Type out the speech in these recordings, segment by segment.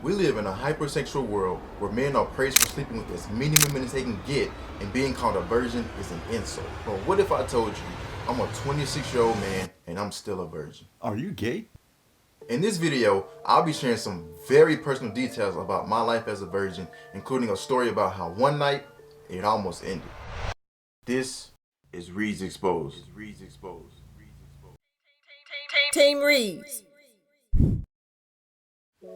We live in a hypersexual world where men are praised for sleeping with as many women as they can get, and being called a virgin is an insult. But what if I told you I'm a 26-year-old man and I'm still a virgin? Are you gay? In this video, I'll be sharing some very personal details about my life as a virgin, including a story about how one night it almost ended. This is Reez Exposed. Team Reez.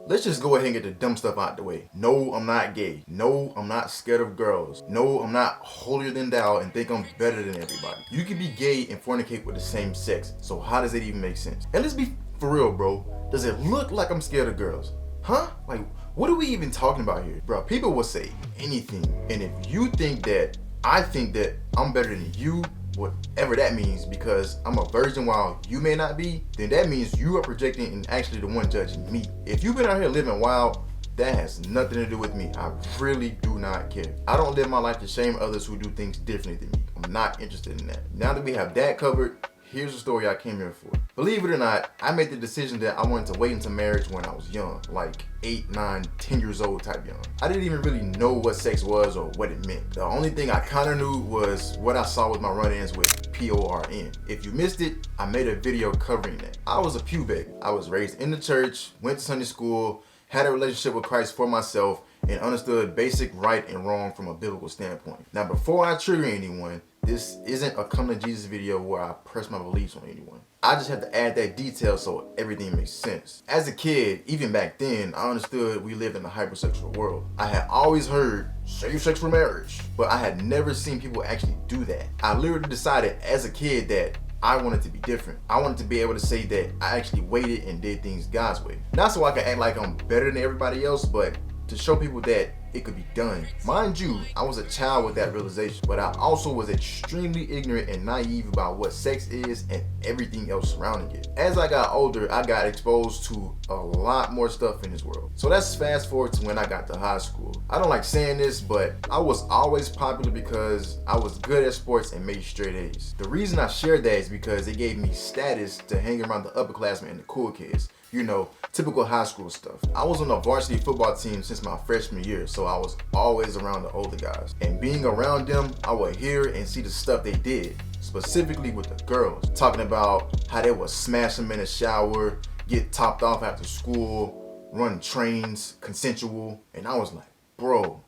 Let's just go ahead and get the dumb stuff out the way. No, I'm not gay. No, I'm not scared of girls. No, I'm not holier than thou and think I'm better than everybody. You can be gay and fornicate with the same sex, so how does it even make sense? And let's be for real, bro. Does it look like I'm scared of girls? Huh? Like, what are we even talking about here? Bro, people will say anything. And if you think that I think that I'm better than you, whatever that means, because I'm a virgin while you may not be, then that means you are projecting and actually the one judging me. If you've been out here living wild, that has nothing to do with me. I really do not care. I don't live my life to shame others who do things differently than me. I'm not interested in that. Now that we have that covered, here's the story I came here for. Believe it or not, I made the decision that I wanted to wait until marriage when I was young, like 8, 9, 10 years old type young. I didn't even really know what sex was or what it meant. The only thing I kind of knew was what I saw with my run-ins with PORN. If you missed it, I made a video covering that. I was a pew baby. I was raised in the church, went to Sunday school, had a relationship with Christ for myself, and understood basic right and wrong from a biblical standpoint. Now, before I trigger anyone, this isn't a come to Jesus video where I press my beliefs on anyone. I just have to add that detail so everything makes sense. As a kid, even back then, I understood we lived in a hypersexual world. I had always heard save sex for marriage, but I had never seen people actually do that. I literally decided as a kid that I wanted to be different. I wanted to be able to say that I actually waited and did things God's way. Not so I could act like I'm better than everybody else, but to show people that it could be done. Mind you, I was a child with that realization, but I also was extremely ignorant and naive about what sex is and everything else surrounding it. As I got older, I got exposed to a lot more stuff in this world. So let's fast forward to when I got to high school. I don't like saying this, but I was always popular because I was good at sports and made straight A's. The reason I shared that is because it gave me status to hang around the upperclassmen and the cool kids. You know, typical high school stuff. I was on a varsity football team since my freshman year, so I was always around the older guys. And being around them, I would hear and see the stuff they did, specifically with the girls. Talking about how they would smash them in the shower, get topped off after school, run trains, consensual. And I was like, bro,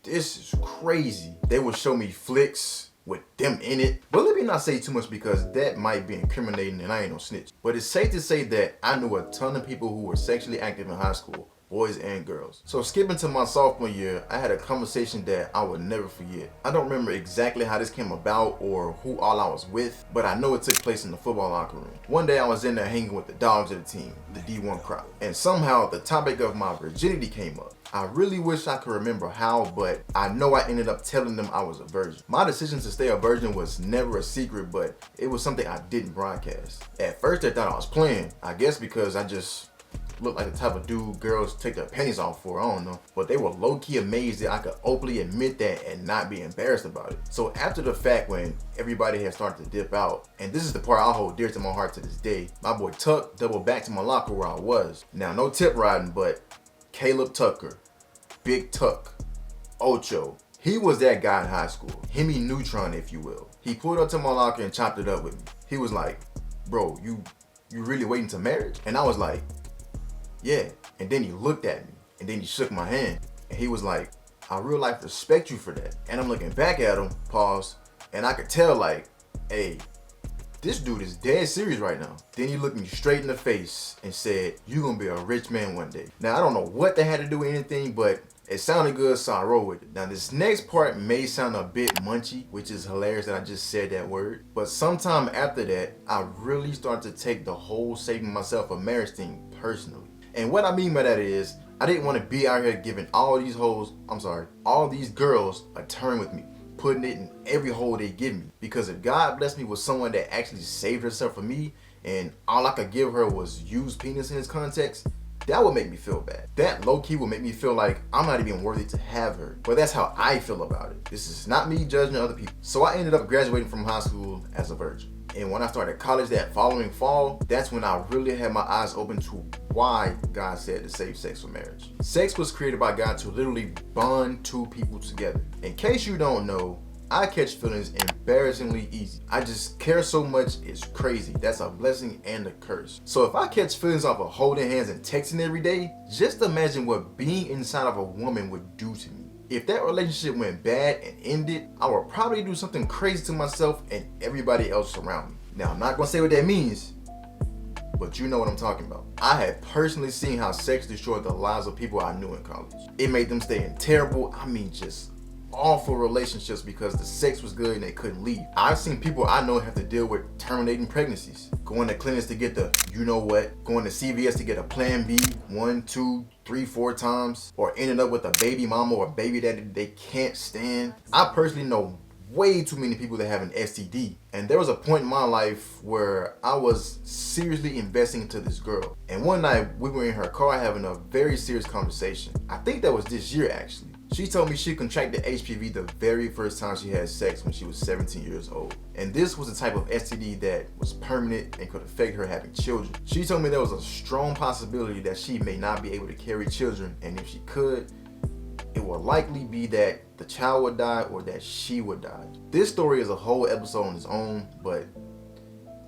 this is crazy. They would show me flicks with them in it. But let me not say too much because that might be incriminating and I ain't no snitch. But it's safe to say that I knew a ton of people who were sexually active in high school, boys and girls. So skipping to my sophomore year, I had a conversation that I would never forget. I don't remember exactly how this came about or who all I was with, but I know it took place in the football locker room. One day I was in there hanging with the dogs of the team, the D1 crowd, and somehow the topic of my virginity came up. I really wish I could remember how, but I know I ended up telling them I was a virgin. My decision to stay a virgin was never a secret, but it was something I didn't broadcast. At first they thought I was playing, I guess because I just looked like the type of dude girls take their panties off for, I don't know. But they were low-key amazed that I could openly admit that and not be embarrassed about it. So after the fact, when everybody had started to dip out, and this is the part I hold dear to my heart to this day, my boy Tuck doubled back to my locker where I was. Now, no tip riding, but Caleb Tucker, Big Tuck, Ocho, he was that guy in high school. Hemi Neutron, if you will. He pulled up to my locker and chopped it up with me. He was like, bro, you really waiting to marriage? And I was like, yeah. And then he looked at me and then he shook my hand and he was like, I real life respect you for that. And I'm looking back at him, pause, and I could tell like, hey, this dude is dead serious right now. Then he looked me straight in the face and said, you gonna be a rich man one day. Now, I don't know what that had to do with anything, but it sounded good, so I rolled with it. Now, this next part may sound a bit munchy, which is hilarious that I just said that word. But sometime after that, I really started to take the whole saving myself a marriage thing personally. And what I mean by that is, I didn't want to be out here giving all these girls a turn with me, putting it in every hole they give me. Because if God blessed me with someone that actually saved herself for me, and all I could give her was used penis in this context, that would make me feel bad. That low-key would make me feel like I'm not even worthy to have her. But that's how I feel about it. This is not me judging other people. So I ended up graduating from high school as a virgin. And when I started college that following fall, that's when I really had my eyes open to why God said to save sex for marriage. Sex was created by God to literally bond two people together. In case you don't know, I catch feelings embarrassingly easy. I just care so much, it's crazy. That's a blessing and a curse. So if I catch feelings off of holding hands and texting every day, just imagine what being inside of a woman would do to me. If that relationship went bad and ended, I would probably do something crazy to myself and everybody else around me. Now, I'm not gonna say what that means, but you know what I'm talking about. I have personally seen how sex destroyed the lives of people I knew in college. It made them stay in terrible, just awful relationships because the sex was good and they couldn't leave. I've seen people I know have to deal with terminating pregnancies, going to clinics to get the you know what, going to CVS to get a plan B 1, 2, 3, 4 times, or ending up with a baby mama or a baby that they can't stand. I personally know way too many people that have an STD. And there was a point in my life where I was seriously investing into this girl. And one night we were in her car having a very serious conversation. I think that was this year actually. She told me she contracted HPV the very first time she had sex when she was 17 years old. And this was the type of STD that was permanent and could affect her having children. She told me there was a strong possibility that she may not be able to carry children, and if she could, it will likely be that the child would die or that she would die. This story is a whole episode on its own, but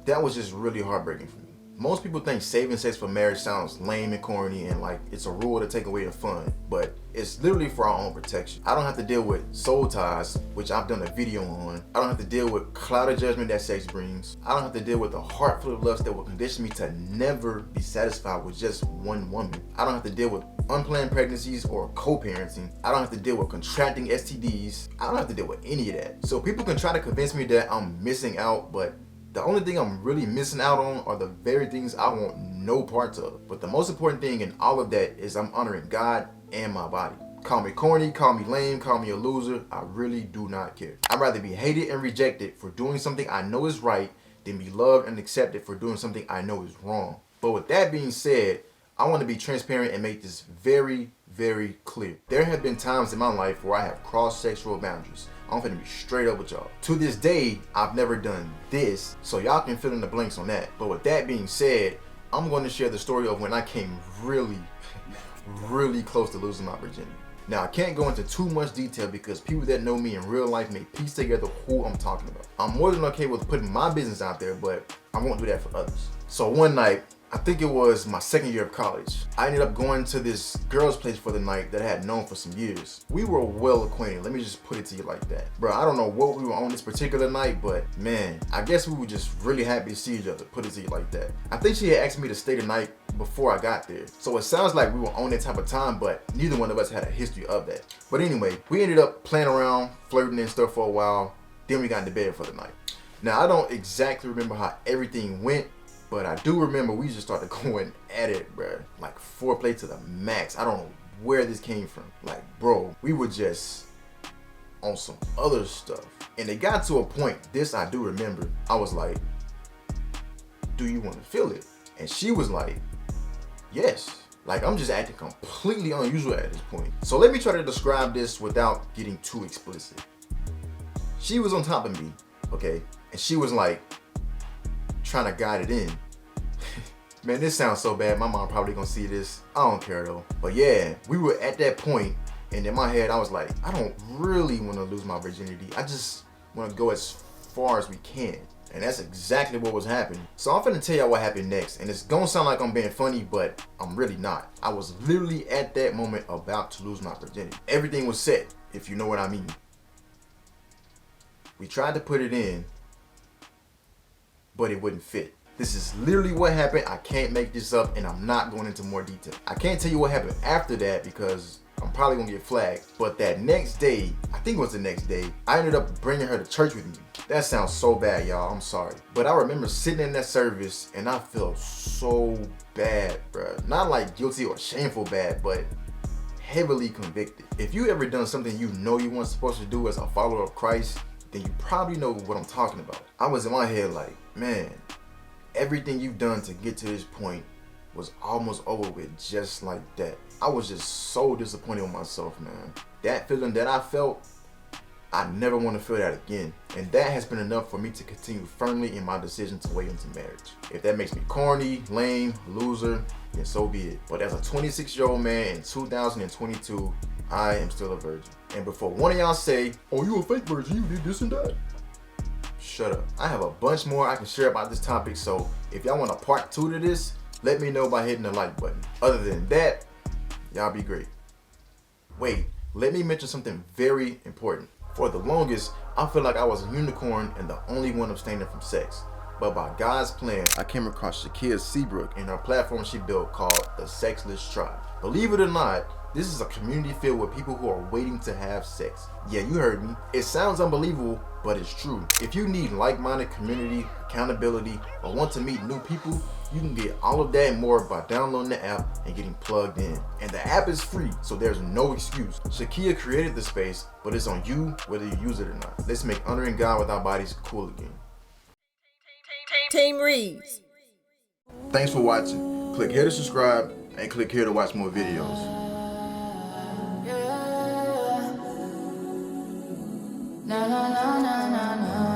that was just really heartbreaking for me. Most people think saving sex for marriage sounds lame and corny and like it's a rule to take away the fun, but it's literally for our own protection. I don't have to deal with soul ties, which I've done a video on. I don't have to deal with cloud of judgment that sex brings. I don't have to deal with a heart full of lust that will condition me to never be satisfied with just one woman. I don't have to deal with unplanned pregnancies or co-parenting. I don't have to deal with contracting STDs. I don't have to deal with any of that. So people can try to convince me that I'm missing out, but the only thing I'm really missing out on are the very things I want no parts of. But the most important thing in all of that is I'm honoring God and my body. Call me corny, call me lame, call me a loser, I really do not care. I'd rather be hated and rejected for doing something I know is right than be loved and accepted for doing something I know is wrong. But with that being said, I want to be transparent and make this very, very clear. There have been times in my life where I have crossed sexual boundaries. I'm gonna be straight up with y'all. To this day, I've never done this, so y'all can fill in the blanks on that. But with that being said, I'm going to share the story of when I came really, really close to losing my virginity. Now, I can't go into too much detail because people that know me in real life may piece together who I'm talking about. I'm more than okay with putting my business out there, but I won't do that for others. So one night, I think it was my second year of college, I ended up going to this girl's place for the night that I had known for some years. We were well acquainted, let me just put it to you like that. Bro, I don't know what we were on this particular night, but man, I guess we were just really happy to see each other, put it to you like that. I think she had asked me to stay the night before I got there. So it sounds like we were on that type of time, but neither one of us had a history of that. But anyway, we ended up playing around, flirting and stuff for a while, then we got into bed for the night. Now, I don't exactly remember how everything went, but I do remember we just started going at it, bruh. Like foreplay to the max. I don't know where this came from. Like, bro, we were just on some other stuff. And it got to a point, this I do remember, I was like, do you want to feel it? And she was like, yes. Like, I'm just acting completely unusual at this point. So let me try to describe this without getting too explicit. She was on top of me, okay? And she was like, trying to guide it in. Man, this sounds so bad. My mom probably gonna see this. I don't care though. But yeah, we were at that point, and in my head, I was like, I don't really want to lose my virginity. I just want to go as far as we can. And that's exactly what was happening. So I'm finna tell y'all what happened next. And it's gonna sound like I'm being funny, but I'm really not. I was literally at that moment about to lose my virginity. Everything was set, if you know what I mean. We tried to put it in, but it wouldn't fit. This is literally what happened. I can't make this up, and I'm not going into more detail. I can't tell you what happened after that because I'm probably gonna get flagged. But that next day, I think it was the next day, I ended up bringing her to church with me. That sounds so bad, y'all. I'm sorry. But I remember sitting in that service, and I felt so bad, bruh. Not like guilty or shameful bad, but heavily convicted. If you ever done something you know you weren't supposed to do as a follower of Christ, then you probably know what I'm talking about. I was in my head like, man, everything you've done to get to this point was almost over with just like that. I was just so disappointed with myself, man. That feeling that I felt, I never want to feel that again. and that has been enough for me to continue firmly in my decision to wait into marriage. If that makes me corny, lame, loser, then so be it. But as a 26-year-old man in 2022, I am still a virgin. And before one of y'all say, oh, you a fake virgin, you did this and that, shut up. I have a bunch more I can share about this topic, so if y'all want a part 2 to this, let me know by hitting the like button. Other than that, y'all be great. Wait, let me mention something very important. For the longest, I feel like I was a unicorn and the only one abstaining from sex. But by God's plan, I came across Shakia Seabrook and her platform she built called the Sexless Tribe. Believe it or not, this is a community filled with people who are waiting to have sex. Yeah, you heard me. It sounds unbelievable, but it's true. If you need like-minded community, accountability, or want to meet new people, you can get all of that and more by downloading the app and getting plugged in. And the app is free, so there's no excuse. Shakia created the space, but it's on you whether you use it or not. Let's make honoring God with our bodies cool again. Team Reez. Thanks for watching. Click here to subscribe and click here to watch more videos. Na na na na na na.